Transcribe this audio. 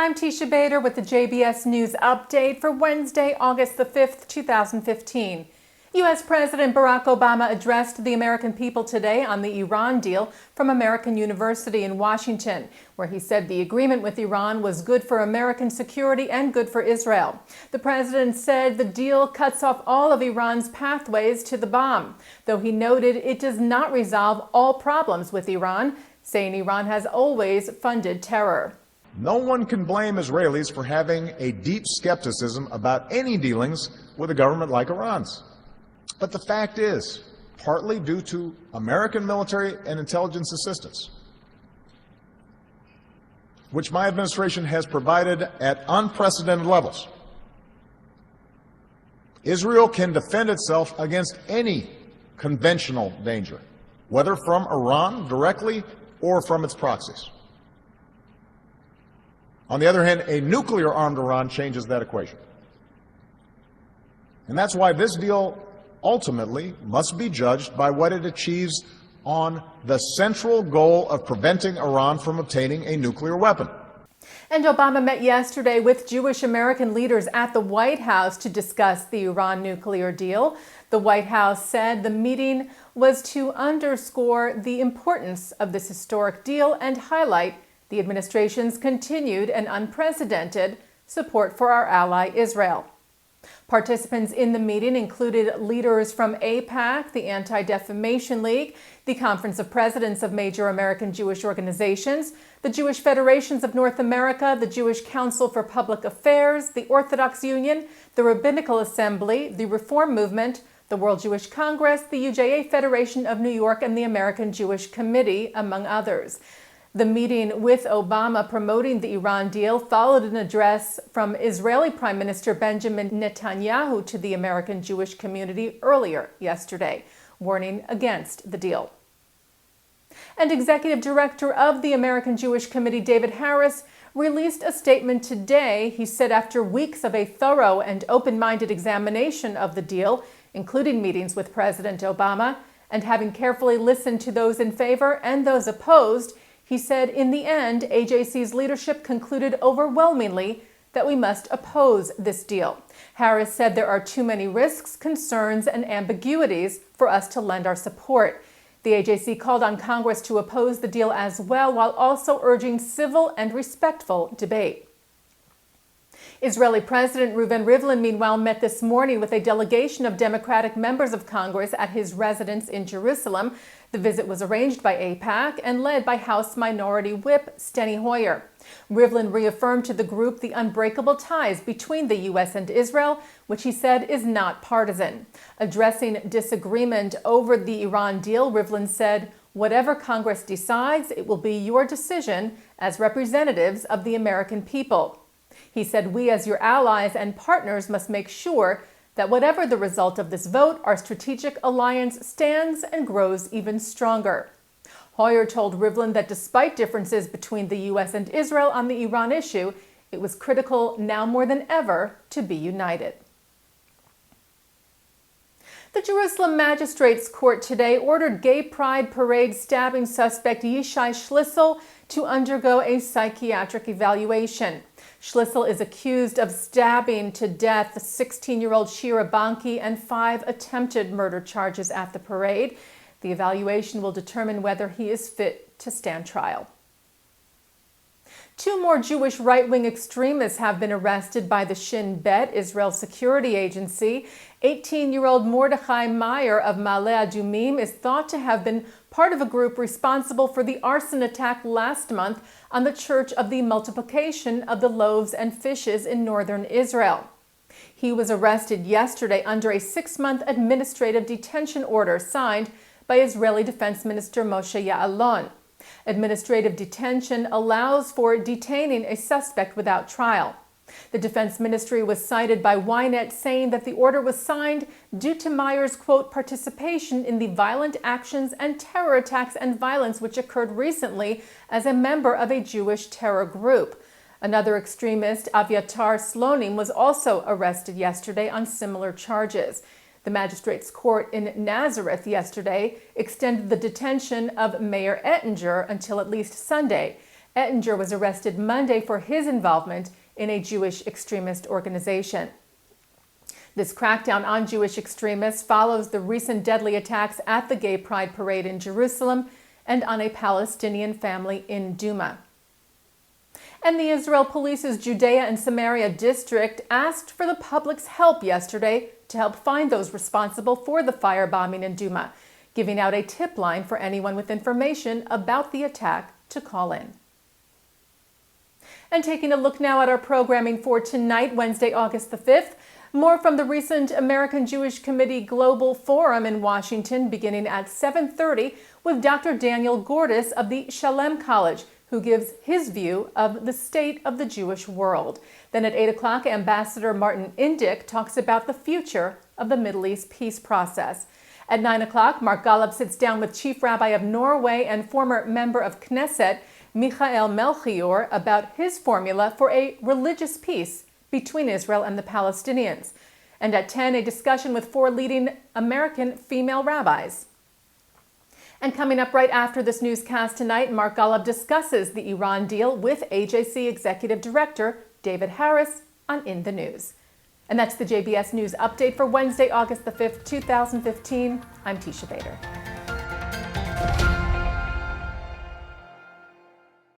I'm Teisha Bader with the JBS News Update for Wednesday, August the 5th, 2015. U.S. President Barack Obama addressed the American people today on the Iran deal from American University in Washington, where he said the agreement with Iran was good for American security and good for Israel. The president said the deal cuts off all of Iran's pathways to the bomb, though he noted it does not resolve all problems with Iran, saying Iran has always funded terror. No one can blame Israelis for having a deep skepticism about any dealings with a government like Iran's. But the fact is, partly due to American military and intelligence assistance, which my administration has provided at unprecedented levels, Israel can defend itself against any conventional danger, whether from Iran directly or from its proxies. On the other hand, a nuclear-armed Iran changes that equation. And that's why this deal ultimately must be judged by what it achieves on the central goal of preventing Iran from obtaining a nuclear weapon. And Obama met yesterday with Jewish American leaders at the White House to discuss the Iran nuclear deal. The White House said the meeting was to underscore the importance of this historic deal and highlight the administration's continued and unprecedented support for our ally Israel. Participants in the meeting included leaders from AIPAC, the Anti-Defamation League, the Conference of Presidents of Major American Jewish Organizations, the Jewish Federations of North America, the Jewish Council for Public Affairs, the Orthodox Union, the Rabbinical Assembly, the Reform Movement, the World Jewish Congress, the UJA Federation of New York, and the American Jewish Committee, among others. The meeting with Obama promoting the Iran deal followed an address from Israeli Prime Minister Benjamin Netanyahu to the American Jewish community earlier yesterday, warning against the deal. And Executive Director of the American Jewish Committee, David Harris, released a statement today. He said after weeks of a thorough and open-minded examination of the deal, including meetings with President Obama, and having carefully listened to those in favor and those opposed, he said, in the end, AJC's leadership concluded overwhelmingly that we must oppose this deal. Harris said there are too many risks, concerns, and ambiguities for us to lend our support. The AJC called on Congress to oppose the deal as well, while also urging civil and respectful debate. Israeli President Reuven Rivlin, meanwhile, met this morning with a delegation of Democratic members of Congress at his residence in Jerusalem. The visit was arranged by AIPAC and led by House Minority Whip Steny Hoyer. Rivlin reaffirmed to the group the unbreakable ties between the U.S. and Israel, which he said is not partisan. Addressing disagreement over the Iran deal, Rivlin said, "Whatever Congress decides, it will be your decision as representatives of the American people." He said, "We as your allies and partners must make sure that whatever the result of this vote, our strategic alliance stands and grows even stronger." Hoyer told Rivlin that despite differences between the U.S. and Israel on the Iran issue, it was critical now more than ever to be united. The Jerusalem Magistrates Court today ordered gay pride parade stabbing suspect Yishai Schlissel to undergo a psychiatric evaluation. Schlissel is accused of stabbing to death the 16-year-old Shira Banki and 5 attempted murder charges at the parade. The evaluation will determine whether he is fit to stand trial. 2 more Jewish right-wing extremists have been arrested by the Shin Bet, Israel's security agency. 18-year-old Mordechai Meyer of Ma'ale Adumim is thought to have been part of a group responsible for the arson attack last month on the Church of the Multiplication of the Loaves and Fishes in northern Israel. He was arrested yesterday under a 6-month administrative detention order signed by Israeli Defense Minister Moshe Ya'alon. Administrative detention allows for detaining a suspect without trial. The Defense Ministry was cited by Ynet, saying that the order was signed due to Meyer's, quote, participation in the violent actions and terror attacks and violence which occurred recently as a member of a Jewish terror group. Another extremist, Aviatar Slonim, was also arrested yesterday on similar charges. The magistrate's court in Nazareth yesterday extended the detention of Mayor Ettinger until at least Sunday. Ettinger was arrested Monday for his involvement in a Jewish extremist organization. This crackdown on Jewish extremists follows the recent deadly attacks at the Gay Pride Parade in Jerusalem and on a Palestinian family in Duma. And the Israel Police's Judea and Samaria district asked for the public's help yesterday to help find those responsible for the firebombing in Duma, giving out a tip line for anyone with information about the attack to call in. And taking a look now at our programming for tonight, Wednesday, August the 5th, more from the recent American Jewish Committee Global Forum in Washington beginning at 7:30 with Dr. Daniel Gordis of the Shalem College, who gives his view of the state of the Jewish world. Then at 8 o'clock, Ambassador Martin Indyk talks about the future of the Middle East peace process. At 9 o'clock, Mark Golub sits down with Chief Rabbi of Norway and former member of Knesset, Michael Melchior, about his formula for a religious peace between Israel and the Palestinians. And at 10, a discussion with 4 leading American female rabbis. And coming up right after this newscast tonight, Mark Golub discusses the Iran deal with AJC Executive Director David Harris on In the News. And that's the JBS News Update for Wednesday, August the 5th, 2015. I'm Teisha Bader.